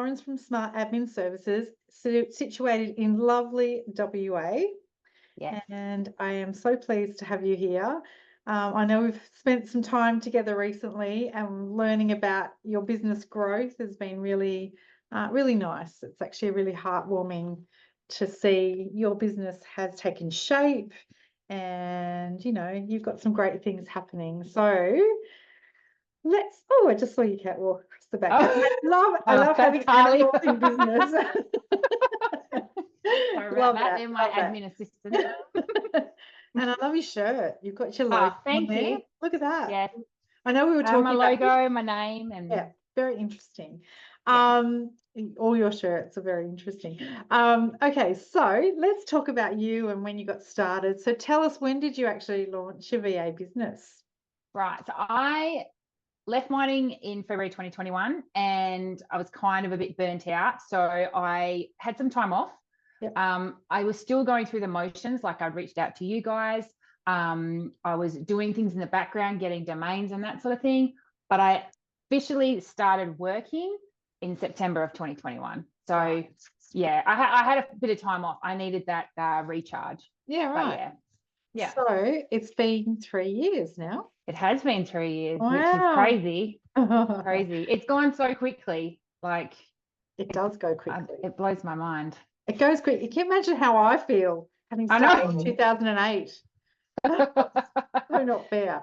Lauren's from Smart Admin Services, situated in lovely WA. Yes. And I am so pleased to have you here. I know we've spent some time together recently, and learning about your business growth has been really, really nice. It's actually really heartwarming to see your business has taken shape, and you've got some great things happening. So I just saw your cat walk across the back. I love having animals in business. Sorry about that. They're my admin assistant. And I love your shirt. You've got your logo thank on there. you. Look at that. Yeah. I know we were talking my about logo, my name, and yeah, very interesting. Yeah. All your shirts are very interesting. Okay, so let's talk about you and when you got started. So tell us, when did you actually launch your VA business? Right. So I left mining in February 2021, and I was kind of a bit burnt out. So I had some time off. Yep. I was still going through the motions, like I'd reached out to you guys. I was doing things in the background, getting domains and that sort of thing. But I officially started working in September of 2021. So yeah, I had a bit of time off. I needed that recharge. Yeah, right. But yeah. So it's been 3 years now. It has been 3 years, Wow. which is crazy. Crazy. It's gone so quickly. Like, it does go quickly. It blows my mind. It goes quick. You can imagine how I feel having started in 2008. So not fair.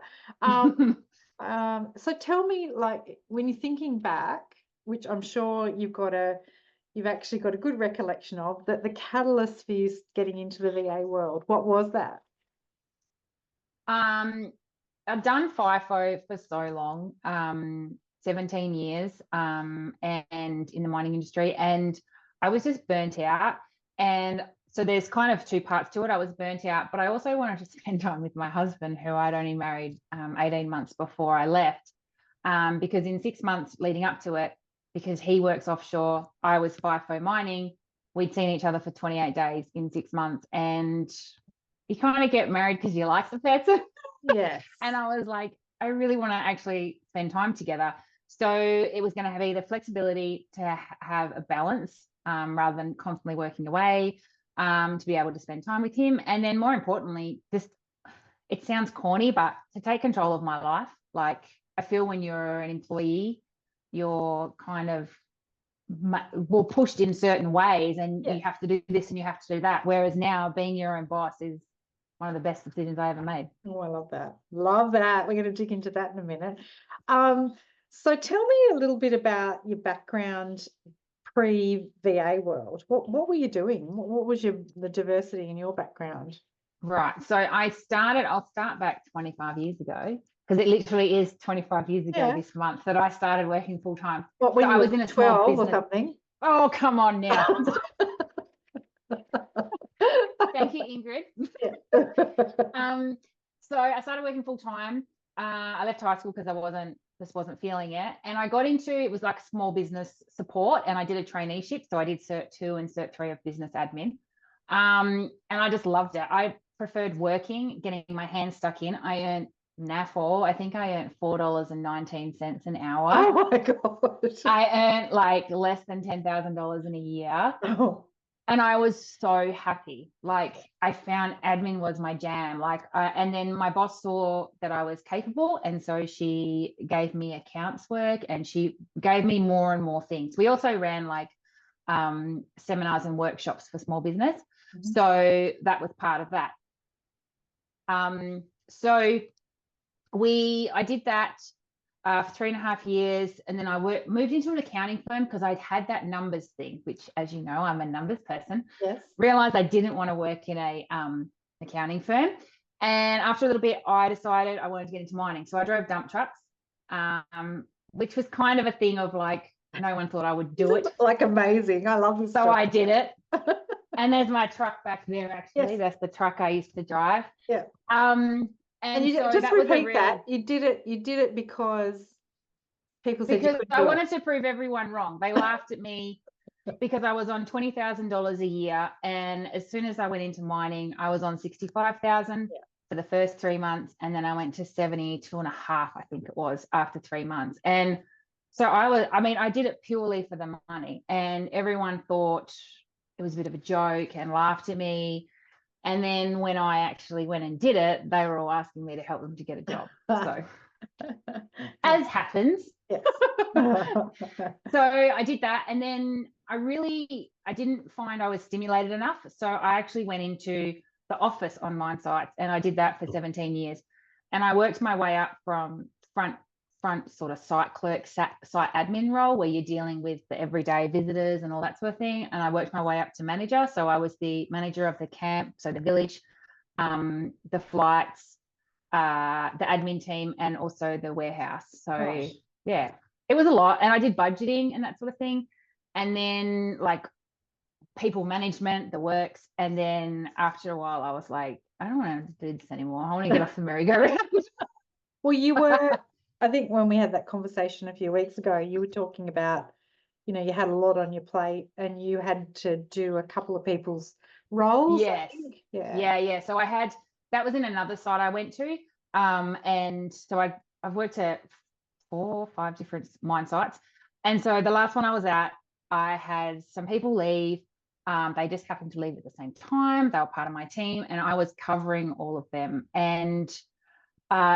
So tell me, like, when you're thinking back, which I'm sure you've actually got a good recollection of, that the catalyst for you getting into the VA world, what was that? I've done FIFO for so long, 17 years, and in the mining industry, and I was just burnt out. And so there's kind of two parts to it. I was burnt out, but I also wanted to spend time with my husband, who I'd only married 18 months before I left, because in 6 months leading up to it, because he works offshore, I was FIFO mining, we'd seen each other for 28 days in 6 months, and you kind of get married because you like the person. Yes. And I was like, I really want to actually spend time together. So it was going to have either flexibility to have a balance, rather than constantly working away, to be able to spend time with him. And then more importantly, it sounds corny, but to take control of my life. Like, I feel when you're an employee, you're kind of pushed in certain ways, and you have to do this and you have to do that. Whereas now, being your own boss is one of the best decisions I ever made. Oh, I love that. Love that. We're going to dig into that in a minute. So tell me a little bit about your background pre-VA world. What were you doing? What was the diversity in your background? Right. So I'll start back 25 years ago, because it literally is 25 years ago this month that I started working full time. What, when so you I were was in a 12 small business or something? Oh, come on now. Thank you, Ingrid. So I started working full time. I left high school because I wasn't feeling it, and I got into it was like small business support, and I did a traineeship. So I did Cert 2 and Cert 3 of business admin, and I just loved it. I preferred working, getting my hands stuck in. I earned NAFO. I think I earned $4.19 an hour. Oh my God! I earned like less than $10,000 in a year. Oh. And I was so happy. Like, I found admin was my jam. And then my boss saw that I was capable, and so she gave me accounts work, and she gave me more and more things. We also ran like seminars and workshops for small business, so that was part of that. So I did that for 3.5 years, and then I moved into an accounting firm because I'd had that numbers thing, which, as you know, I'm a numbers person. Yes. Realized I didn't want to work in a accounting firm, and after a little bit, I decided I wanted to get into mining. So I drove dump trucks, which was kind of a thing of like, no one thought I would do it. Like, amazing! I love this. So I did it, and there's my truck back there. Actually, yes. That's the truck I used to drive. Yeah. And you so just repeat that. You did it because people said you couldn't do it. I wanted to prove everyone wrong. They laughed at me because I was on $20,000 a year, and as soon as I went into mining, I was on $65,000 for the first 3 months, and then I went to 72.5, I think it was, after 3 months. And So I did it purely for the money, and everyone thought it was a bit of a joke and laughed at me. And then when I actually went and did it, they were all asking me to help them to get a job. So as happens. Yes. So I did that, and then I didn't find I was stimulated enough. So I actually went into the office online sites, and I did that for 17 years. And I worked my way up from front sort of site clerk, site admin role, where you're dealing with the everyday visitors and all that sort of thing. And I worked my way up to manager. So I was the manager of the camp, so the village, the flights, the admin team, and also the warehouse. So Gosh. yeah, it was a lot. And I did budgeting and that sort of thing. And then like people management, the works. And then after a while, I was like, I don't want to do this anymore. I want to get off the merry-go-round. Well, you were, I think when we had that conversation a few weeks ago, you were talking about, you had a lot on your plate and you had to do a couple of people's roles. Yes. I think. Yeah. Yeah. So that was in another site I went to. And so I've worked at 4 or 5 different mine sites. And so the last one I was at, I had some people leave. They just happened to leave at the same time. They were part of my team, and I was covering all of them. And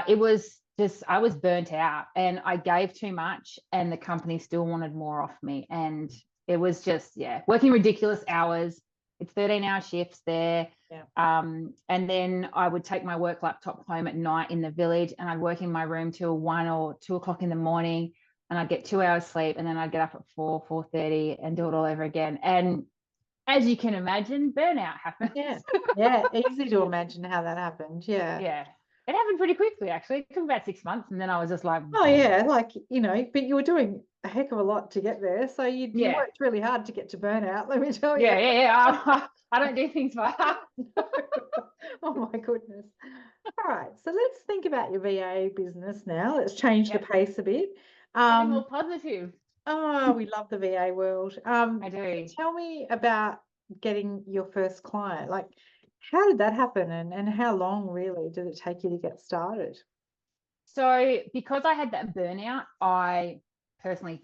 it was just, I was burnt out, and I gave too much, and the company still wanted more off me. And it was just, working ridiculous hours. It's 13-hour shifts there. Yeah. And then I would take my work laptop home at night in the village, and I'd work in my room till 1 or 2 o'clock in the morning, and I'd get 2 hours sleep, and then I'd get up at 4:30 and do it all over again. And as you can imagine, burnout happens. Yeah, easy to imagine how that happened. Yeah. It happened pretty quickly, actually. It took about 6 months, and then I was just like, oh yeah, like but you were doing a heck of a lot to get there, so you worked really hard to get to burnout, let me tell you. Yeah. I don't do things for half. Oh my goodness. All right, so let's think about your VA business now. Let's change the pace a bit. More positive. Oh, we love the VA world. I do. Tell me about getting your first client. Like, how did that happen, and how long really did it take you to get started? So because I had that burnout, I personally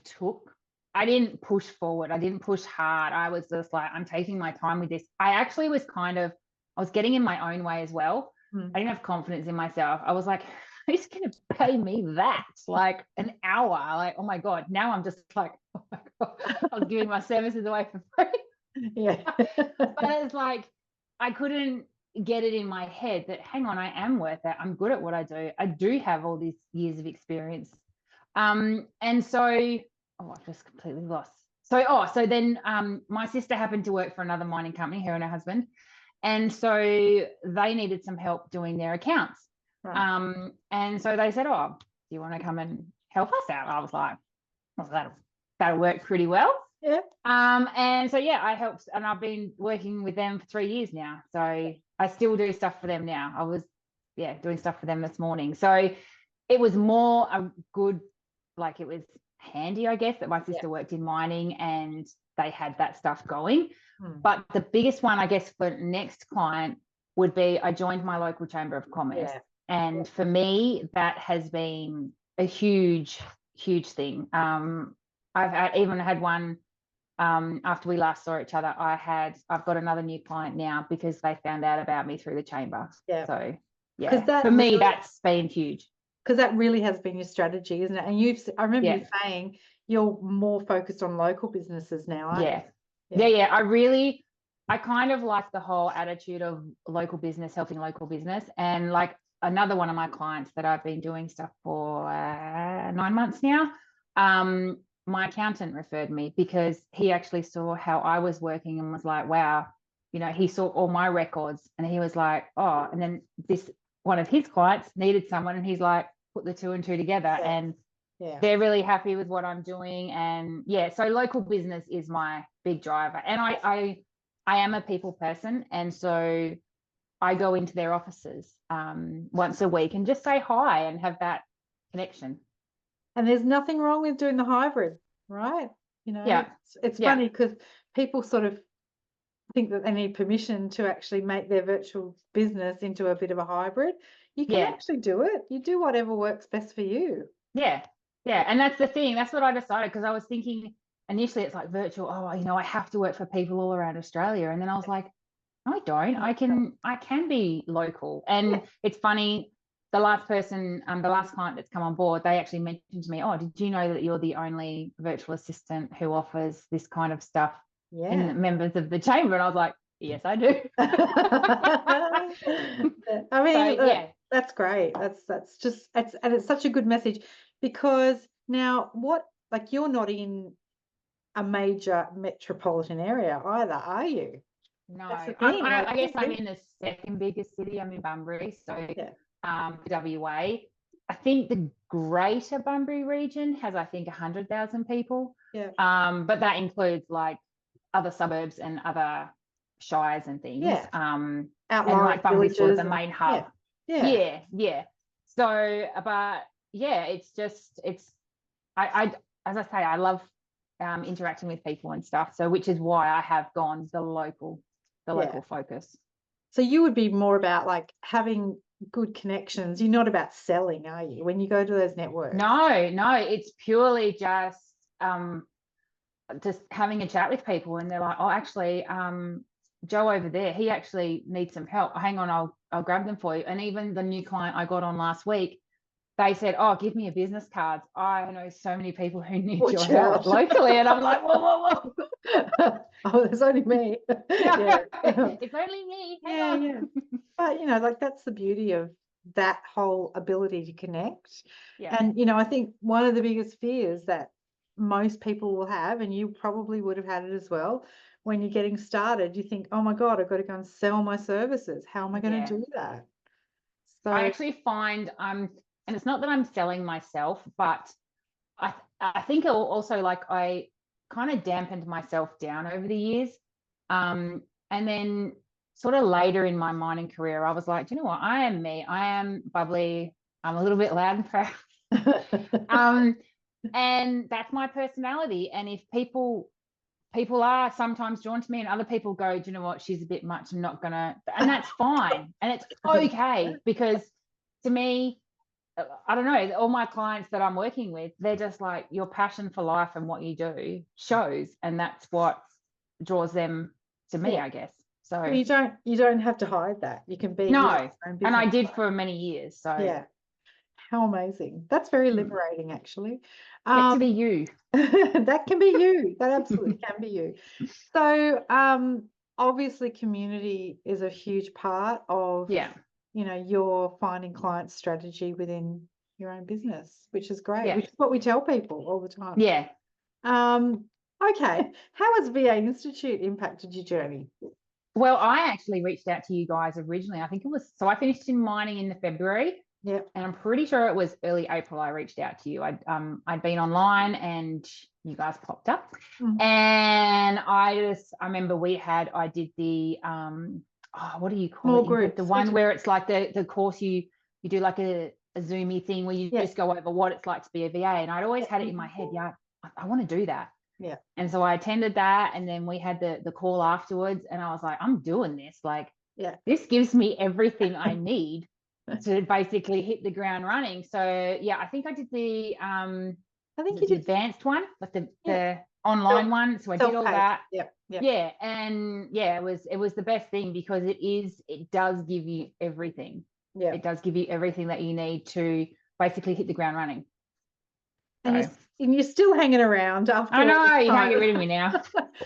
I didn't push forward. I didn't push hard. I was just like, I'm taking my time with this. I actually was I was getting in my own way as well. I didn't have confidence in myself. I was like, who's going to pay me that? Like an hour? Like, oh my God. Now I'm just like, oh my God, I was giving my services away for free. Yeah. But it's like, I couldn't get it in my head that, hang on, I am worth it. I'm good at what I do. I do have all these years of experience. And so, I've just completely lost. So then my sister happened to work for another mining company, her and her husband. And so they needed some help doing their accounts. Right. And so they said, oh, do you want to come and help us out? I was like, well, that'll work pretty well. Yeah. And so, I helped, and I've been working with them for 3 years now. So I still do stuff for them now. I was, doing stuff for them this morning. So it was more a good, like it was handy, I guess, that my sister worked in mining and they had that stuff going. But the biggest one, I guess, for next client would be I joined my local Chamber of Commerce. Yeah. And for me, that has been a huge, huge thing. I've even had one after we last saw each other. I've got another new client now because they found out about me through the chamber. Yeah. So for me, that's been huge. Because that really has been your strategy, isn't it? And I remember you saying you're more focused on local businesses now, aren't you? Yeah. I kind of like the whole attitude of local business, helping local business. And like another one of my clients that I've been doing stuff for 9 months now, my accountant referred me because he actually saw how I was working and was like, wow, he saw all my records and he was like, oh, and then this one of his clients needed someone and he's like, put the 2 and 2 together and they're really happy with what I'm doing. And so local business is my big driver. And I am a people person. And so I go into their offices once a week and just say hi and have that connection. And there's nothing wrong with doing the hybrid, right? It's funny because people sort of think that they need permission to actually make their virtual business into a bit of a hybrid. You can actually do it. You do whatever works best for you. Yeah. Yeah, and that's the thing. That's what I decided, because I was thinking initially it's like virtual. Oh, I have to work for people all around Australia, and then I was like, no, I don't. I can be local. And it's funny. The last person, the last client that's come on board, they actually mentioned to me, "Oh, did you know that you're the only virtual assistant who offers this kind of stuff in the Yeah. members of the chamber?" And I was like, "Yes, I do." I mean, So look, yeah, that's great. That's just and it's such a good message, because now like you're not in a major metropolitan area either, are you? no, That's the I'm, thing. I, Like, I guess I'm in the second biggest city. I'm in Bunbury, so yeah, WA. I think the Greater Bunbury region has, I think, 100,000 people. yeah, But that includes like other suburbs and other shires and things. yeah. And Outlying like Bunbury's sort of villages the and main yeah, hub. yeah, Yeah, yeah. So, but yeah, I as I say, I love interacting with people and stuff. So, which is why I have gone the yeah. local focus. So you would be more about like having good connections. You're not about selling, are you? When you go to those networks. No, no, it's purely just having a chat with people, and they're like, "Oh, actually, Joe over there, he actually needs some help. Hang on, I'll grab them for you." And even the new client I got on last week, they said, "Oh, give me your business cards. I know so many people who need your Watch help out. locally." And I'm like, "Whoa, whoa, whoa." Oh, there's only me. Yeah, Yeah. it's only me. Hang Yeah, on. yeah. But like that's the beauty of that whole ability to connect. Yeah, And I think one of the biggest fears that most people will have, and you probably would have had it as well, when you're getting started, you think, oh my God, I've got to go and sell my services. How am I going yeah. to do that? I So actually find and it's not that I'm selling myself, but I think also like I kind of dampened myself down over the years. And then sort of later in my mining career, I was like, "Do you know what? I am me. I am bubbly. I'm a little bit loud and proud." Um, and that's my personality. And if people are sometimes drawn to me, and other people go, "Do you know what? She's a bit much. I'm not gonna," and that's fine. And it's okay, because to me, I don't know, all my clients that I'm working with, they're just like, your passion for life and what you do shows, and that's what draws them to me, yeah. I guess. Well, So you don't have to hide that. You can be your no, own and I business. did for many years. So Yeah. How amazing. That's very liberating, actually. get to Um, be you. that can be you. That absolutely can be you. So, obviously, community is a huge part of, Yeah, your finding client strategy within your own business, which is great, yeah, which is what we tell people all the time. yeah. Um, okay. How has VA Institute impacted your journey? Well, I actually reached out to you guys originally. I think it was, so I finished in mining in the February, Yep. and I'm pretty sure it was early April I reached out to you. I'd been online and you guys popped up. Mhm. And I remember I did the what do you call Small it? You did the groups. one where it's like the course you do like a Zoomy thing where you Yeah. just go over what it's like to be a VA. And I'd always had it in my head, yeah, I want to do that. Yeah. And so I attended that, and then we had the call afterwards, and I was like, I'm doing this. Like, Yeah. this gives me everything I need to basically hit the ground running. So yeah, I think I did I think you the did. advanced one, like Yeah. the online one. So I did all Self-paced. that. Yep. Yep. Yeah, and yeah, it was the best thing, because it does give you everything. Yep. It does give you everything that you need to basically hit the ground running. And So you're still hanging around after I all know this you can't time. get rid of me now.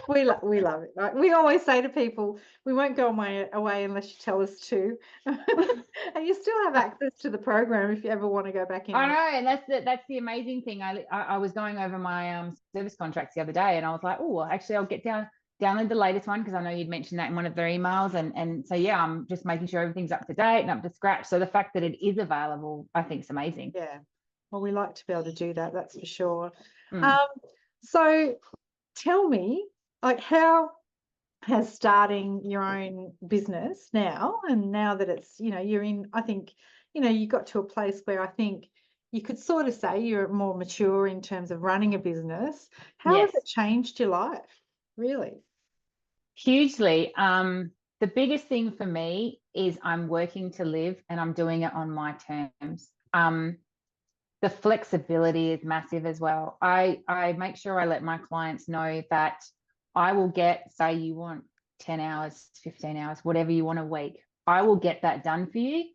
We love it. Right? We always say to people, we won't go away unless you tell us to. And you still have access to the program if you ever want to go back in. I know, and that's the amazing thing. I was going over my service contracts the other day, and I was like, oh, actually, I'll download the latest one, because I know you'd mentioned that in one of their emails, and so yeah, I'm just making sure everything's up to date and up to scratch. So the fact that it is available, I think, is amazing. Yeah. Well, we like to be able to do that, that's for sure. Mm. So tell me, like, how has starting your own business now, and now that it's, you're in, I think, you got to a place where I think you could sort of say you're more mature in terms of running a business. How has Yes, it changed your life, really? hugely. The biggest thing for me is I'm working to live, and I'm doing it on my terms. the flexibility is massive as well. I make sure I let my clients know that I will get, say you want 10 hours, 15 hours, whatever you want a week. I will get that done for you,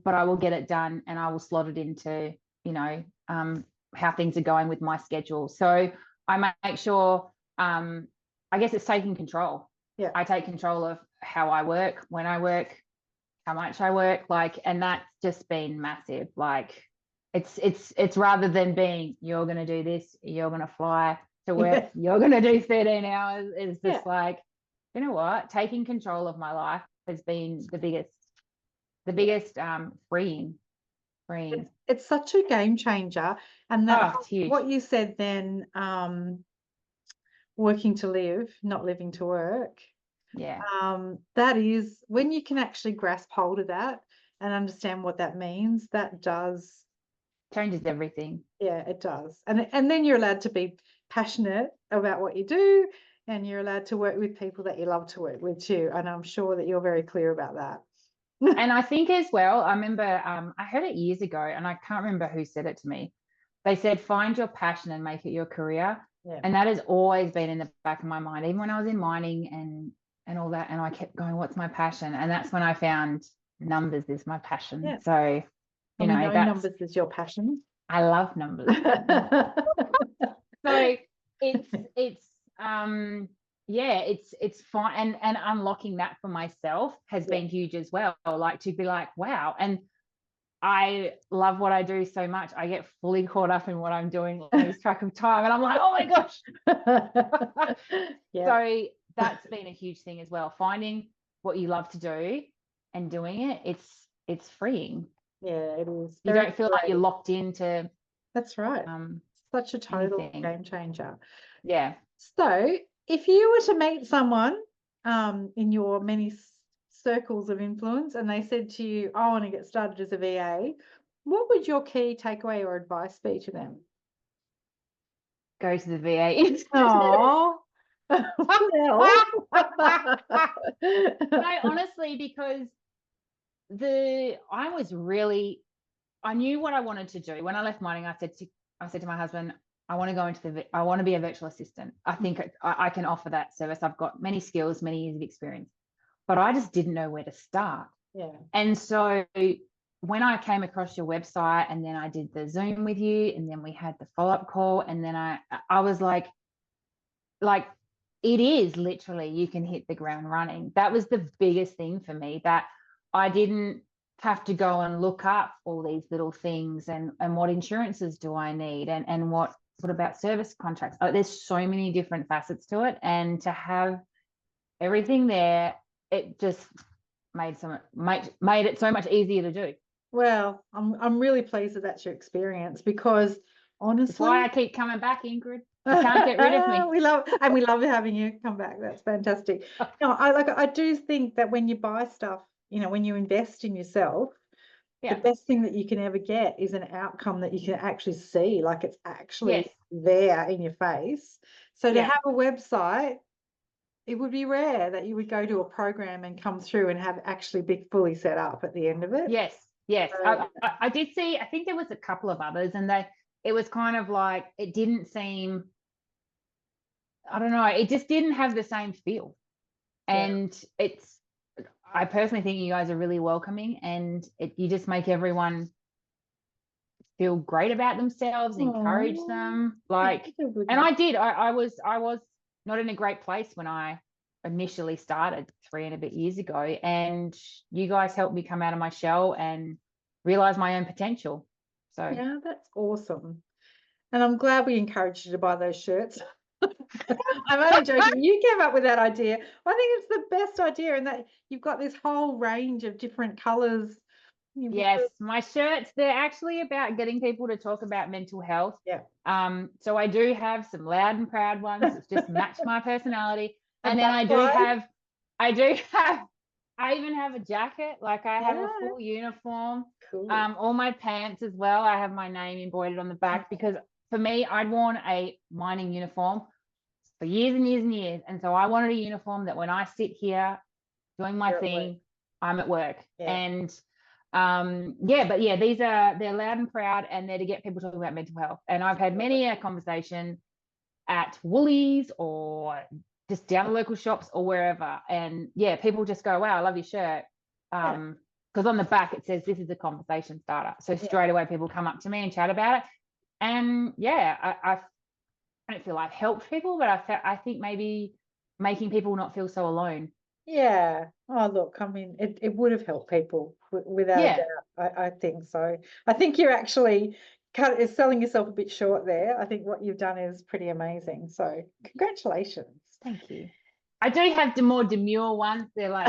but I will get it done and I will slot it into, you know, how things are going with my schedule. So I make sure, I guess it's taking control. Yeah. I take control of how I work, when I work, how much I work, like, and that's just been massive. Like, it's rather than being, you're going to do this, you're going to fly to work, you're going to do 13 hours. It's just like, you know what? Taking control of my life has been the biggest freeing. It's such a game changer. And that it's huge. what you said then, working to live, not living to work. Yeah. That is when you can actually grasp hold of that and understand what that means, that does changes everything. Yeah, it does. And then you're allowed to be passionate about what you do, and you're allowed to work with people that you love to work with too. And I'm sure that you're very clear about that. And I think as well, I remember I heard it years ago, and I can't remember who said it to me. They said, find your passion and make it your career. Yeah. And that has always been in the back of my mind, even when I was in mining and all that. And I kept going, what's my passion? And that's when I found numbers is my passion. Yeah. So, you know, that's, numbers is your passion. I love numbers. So it's it's fine, and unlocking that for myself has been huge as well. Like, to be like, wow. And I love what I do so much. I get fully caught up in what I'm doing, lose track of time, and I'm like, oh my gosh. So that's been a huge thing as well. Finding what you love to do and doing it, it's freeing. Yeah, it is. You don't feel like you're locked into. That's right. Such a total game changer. Yeah. So if you were to meet someone in your many circles of influence and they said to you, I want to get started as a VA, what would your key takeaway or advice be to them? Go to the VA. Oh. No, honestly, because I knew what I wanted to do. When I left mining, I said to my husband, I want to be a virtual assistant. I think I can offer that service. I've got many skills, many years of experience, but I just didn't know where to start. Yeah. And so when I came across your website, and then I did the Zoom with you, and then we had the follow-up call, and then I was like, it is literally, you can hit the ground running. That was the biggest thing for me, that I didn't have to go and look up all these little things and what insurances do I need, and what about service contracts. There's so many different facets to it, and to have everything there, it just made it so much easier to do. Well, I'm really pleased that that's your experience, because honestly, that's why I keep coming back, Ingrid. You can't get rid of me. we love having you come back. That's fantastic. No, I do think that when you buy stuff, when you invest in yourself, the best thing that you can ever get is an outcome that you can actually see, like it's actually there in your face. So to have a website, it would be rare that you would go to a program and come through and have actually be fully set up at the end of it. Yes. So, I did see, I think there was a couple of others, and it was kind of like, it didn't seem, I don't know, it just didn't have the same feel. And I personally think you guys are really welcoming, and you just make everyone feel great about themselves, encourage them. And I was not in a great place when I initially started 3 and a bit years ago, and you guys helped me come out of my shell and realize my own potential. So yeah, that's awesome. And I'm glad we encouraged you to buy those shirts. I'm only joking. You came up with that idea. I think it's the best idea, and that you've got this whole range of different colors. Yes, my shirts, they're actually about getting people to talk about mental health. Yeah. So I do have some loud and proud ones. It's just match my personality. And then I even have a jacket. Like, I have a full uniform. Cool. All my pants as well, I have my name embroidered on the back, because for me, I'd worn a mining uniform for years and years and years. And so I wanted a uniform that when I sit here doing my thing, I'm at work. And But yeah, they're loud and proud, and they're to get people talking about mental health. And I've had many a conversation at Woolies or just down the local shops or wherever, and yeah, people just go, wow, I love your shirt, because on the back it says this is a conversation starter. So straight away people come up to me and chat about it. And yeah, I don't feel I've helped people, but I think maybe making people not feel so alone. Yeah. Oh, look, I mean, it would have helped people without a Yeah. doubt. I think so. I think you're actually selling yourself a bit short there. I think what you've done is pretty amazing. So congratulations. Thank you. I do have the more demure ones. They're like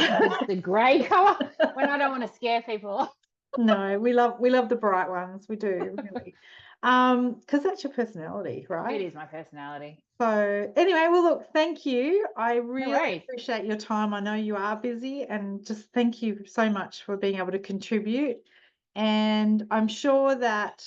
the grey colour when I don't want to scare people. No, we love the bright ones. We do, really. Because that's your personality, right? It is my personality. So anyway, well, look, thank you. I really worries. appreciate your time. I know you are busy, and just thank you so much for being able to contribute. And I'm sure that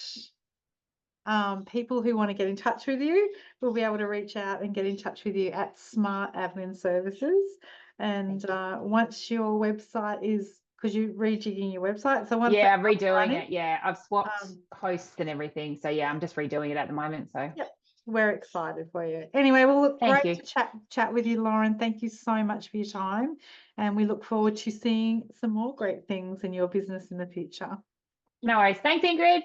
people who want to get in touch with you will be able to reach out and get in touch with you at Smart Admin Services. And once your website is, because you're rejigging your website, so once I'm that's redoing running, it. Yeah, I've swapped hosts and everything. So yeah, I'm just redoing it at the moment. So yep, we're excited for you. Anyway, well, look, Thank great you. to chat with you, Lauren. Thank you so much for your time, and we look forward to seeing some more great things in your business in the future. No worries. Thanks, Ingrid.